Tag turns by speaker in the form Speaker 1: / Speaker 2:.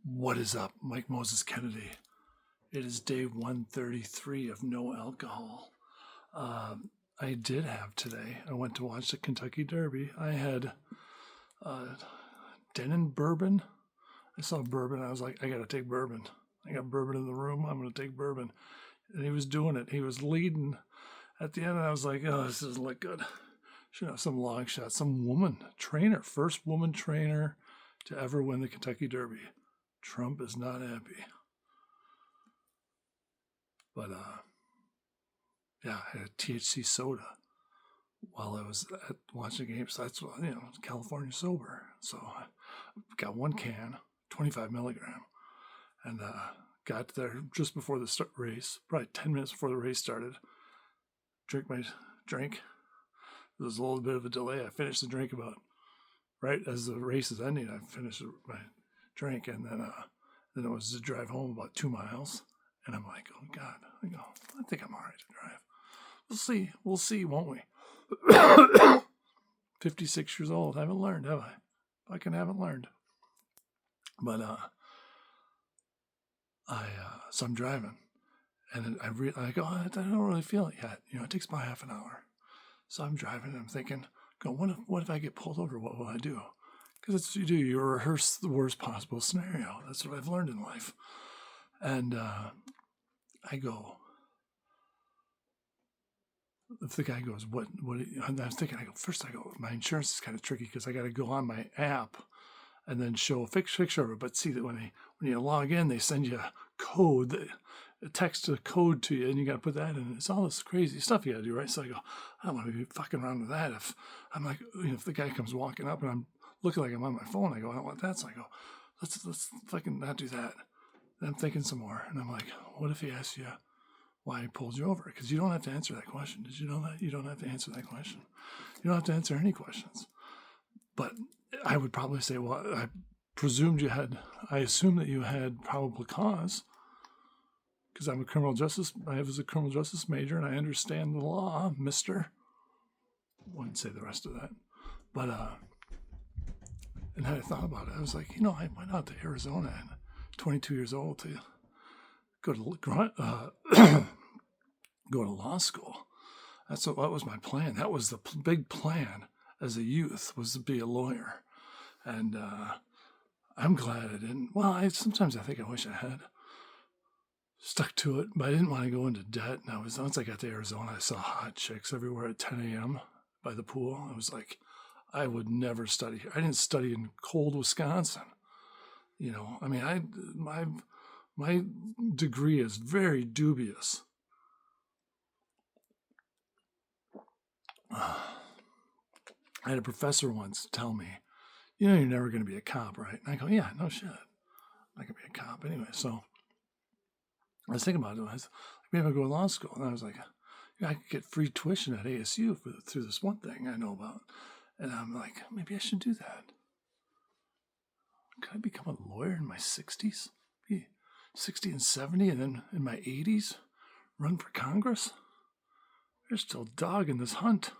Speaker 1: What is up? Mike Moses Kennedy. It is day 133 of no alcohol. I did have today. I went to watch the Kentucky Derby. I had Denon bourbon. I saw bourbon. I was like, I got to take bourbon. I got bourbon in the room. I'm going to take bourbon. And he was doing it. He was leading at the end. And I was like, oh, this doesn't look good. Should have some long shot. Some woman trainer, first woman trainer to ever win the Kentucky Derby. Trump is not happy. But, yeah, I had a THC soda while I was watching the game. So that's, California sober. So I got one can, 25 milligram, and got there just before the race, probably 10 minutes before the race started. Drink my drink. There was a little bit of a delay. I finished the drink about right as the race is ending. I finished my drink, and then it was to drive home about 2 miles. And I'm like, oh, God. I think I'm all right to drive. We'll see, won't we? 56 years old. I haven't learned, have I? Fucking haven't learned. But, so I'm driving. And I go, I don't really feel it yet. It takes about half an hour. So I'm driving and I'm thinking, what if I get pulled over? What will I do? Because that's what you do. You rehearse the worst possible scenario. That's what I've learned in life. And I go, if the guy goes, what, and I was thinking, my insurance is kind of tricky because I got to go on my app and then show a picture of it. But see that when you log in, they send you a code, text a code to you, and you got to put that in. It's all this crazy stuff you got to do, right? So I go, I don't want to be fucking around with that. If I'm like, if the guy comes walking up and I'm looking like I'm on my phone, I go, I don't want that. So I go, let's fucking not do that. Then I'm thinking some more, and I'm like, what if he asks you why he pulled you over? Because you don't have to answer that question. Did you know that? You don't have to answer that question. You don't have to answer any questions. But I would probably say, well, I assume that you had probable cause, because I was a criminal justice major, and I understand the law, mister. Wouldn't say the rest of that. But, and then I thought about it. I was like, I went out to Arizona and 22 years old to go to law school. That was my plan. That was the big plan as a youth, was to be a lawyer. And I'm glad I didn't. Well, sometimes I think I wish I had stuck to it, but I didn't want to go into debt. And once I got to Arizona, I saw hot chicks everywhere at 10 a.m. by the pool. I was like, I would never study here. I didn't study in cold Wisconsin. My degree is very dubious. I had a professor once tell me, you're never going to be a cop, right? And I go, yeah, no shit. I'm not going to be a cop anyway. So I was thinking about it. I was like, maybe I'll go to law school. And I was like, I could get free tuition at ASU through this one thing I know about. And I'm like, maybe I should do that. Could I become a lawyer in my 60s? Be 60 and 70, and then in my 80s, run for Congress? There's still a dog in this hunt.